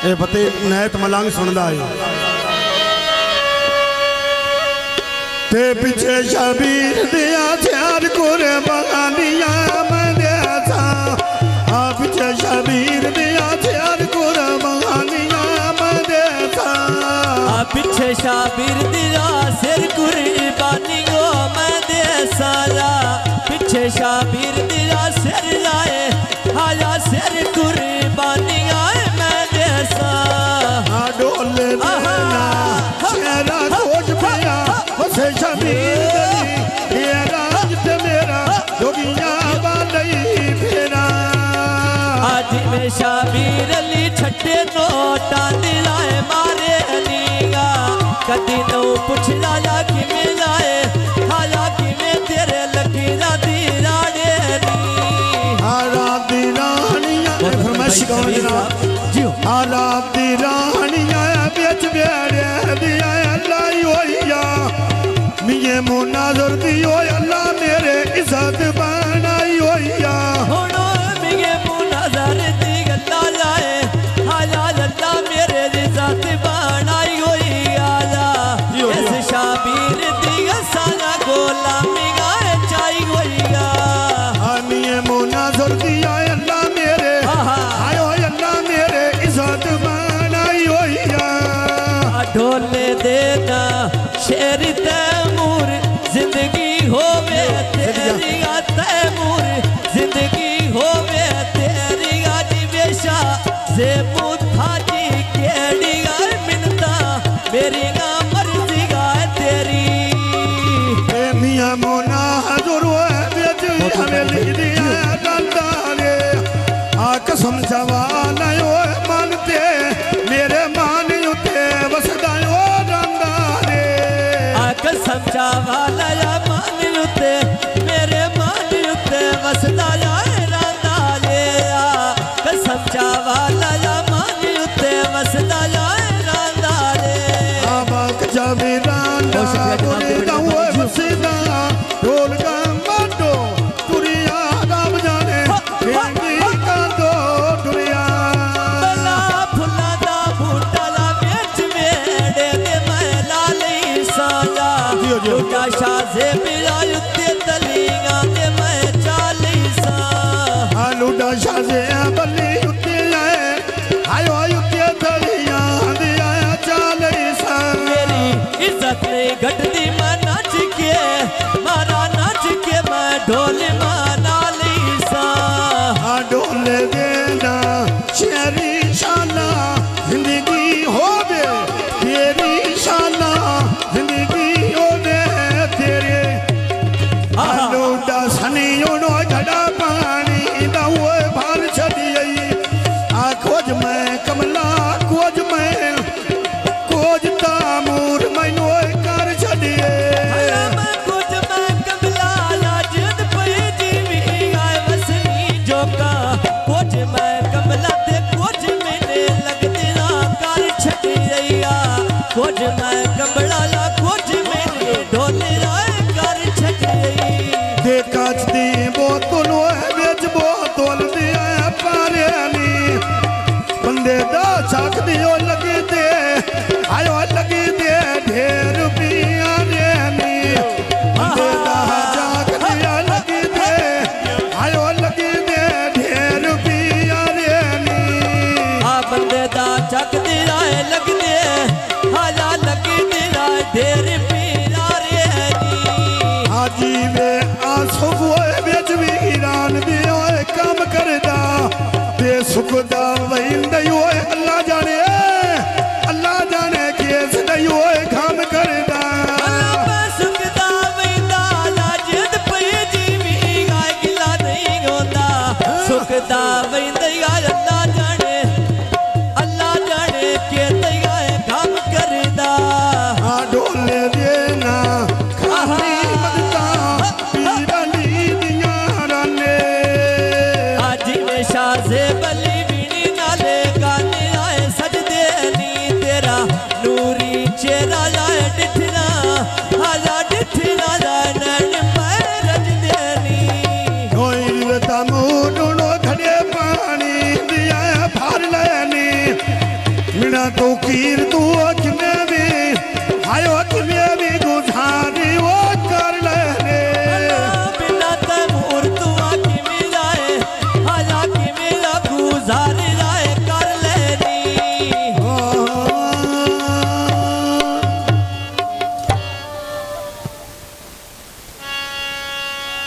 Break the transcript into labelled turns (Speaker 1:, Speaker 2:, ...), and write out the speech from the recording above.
Speaker 1: ए बते नैत मलंग सुनदा है ते पीछे शबीर दिया चार कुरे बगानिया मैंने था आ पीछे शबीर दिया चार कुरे बगानिया मैंने था
Speaker 2: आ पीछे शबीर दिया सिर कुर्बानियों मैं दे सारा पीछे शबीर दिया सिर लाए आया सिर कुर्बानियां मैं दे सा
Speaker 1: डोले देना चेहरा खोज पिया बसे शबीर दली ये राज ते मेरा जोगिया बालई फेरा
Speaker 2: आज में शबीर अली छठे नोटा दिलाए मारे नीगा कदी नो पुछ लाया कि मिलाए आया कि मैं तेरे लकीरा दी राड़े नी
Speaker 1: आरा दी रानिया फरमाइश कौन जनाब
Speaker 2: जी
Speaker 1: आरा दी रानिया बेच बेड़े दिया लाई होइया मिये मुनाजर दी हो अल्लाह मेरे इज्जत बनाई होइया
Speaker 2: होनो मिये मुनाजर दी गल्ला लाए आया अल्लाह मेरे इज्जत बनाई होई आया इस शबीर दी सारा गोलामी गाए चाई होइया
Speaker 1: मिये मुनाजर दी अल्लाह मेरे आयो अल्लाह मेरे इज्जत बनाई होइया
Speaker 2: ढोले देना शेर तैमूर जिंदगी होवे तेरी तैमूर जिंदगी होवे तेरी आज बेशा से मुथा जी केड़ी गाय मिनता मेरी ना मर्जी गाय तेरी
Speaker 1: ए मियां मोना हजूर बेच हमें लिख दिया डंडा ने आ कसम जवान ओ मानते मेरे मान उते वसदा ओ डंडा ने
Speaker 2: कसम चावाला या मान उते मेरे मान उते वसदा या रांदा ले कसम चावाला या मान उते वसदा या रांदा ले
Speaker 1: आबाक जावे रांदा तोरे दावे वसदा ढोल का माडो तुरिया रब जाने बेंगी का दो दुरिया
Speaker 2: बला फुल्ला दा बूटा ला बेच वेड़े दे मैं लाली साजा लुटा शाजे बिला उते तलियां दे मैं चालीसा
Speaker 1: लुटा शाजे बल्ली उते आयो उते तलियां दिया चालीसा
Speaker 2: मेरी इज्जत नहीं घटती मैं नाच के मारा नाच के मैं ढोल माना लीसा
Speaker 1: डोले देना शेरी शाला जिंदगी होवे तेरी शाला जिंदगी होवे तेरे लुटा सनी उनो घड़ा पानी दावे भार छड़ी आ खोज मैं कमला खोज मैं खोज तामूर मैनू कर छड़िए
Speaker 2: मैं कुछ मैं कमला लाजद पे जीवी आए वसनी जोका कुछ मैं कमला ते कुछ मैंने लगते ना कर छड़िया कुछ मैं कमला ला कुछ मैंने ढोल राय कर छड़िया
Speaker 1: देखा दी बोतल बेच बोतल दिया पारे नी बंदे दा चाक दियो लगी दे आयो लगी दे ढेर पिया रे नी बंदे दा चाक दिया लगी दे आयो लगी दे ढेर पिया रे नी
Speaker 2: आ बंदे दा चक दिराए लग दे आजा लग दिराए ढेर पीरा रे नी
Speaker 1: हाजी वे आसो बेच भी ईरान दियो काम करदा ते सुख दा वहिंद अल्लाह जाने केस दयो काम करदा
Speaker 2: अल्लाह सुखदा वैदा लाजद पे जीवी गाय गिला नहीं होता सुखदा वैदा अल्लाह जाने के तैयार काम करदा
Speaker 1: डोले देना खाली मदता पीरली दिया राने
Speaker 2: आज में शाजे बली बीनी नाले गाने आए सजदे नी तेरा नूरी चेहरा लाए डिठना आजा डिठना लाए नैन पैर रजदे नी
Speaker 1: कोई तमू डोलो खड़े पानी बिना तो कीर तू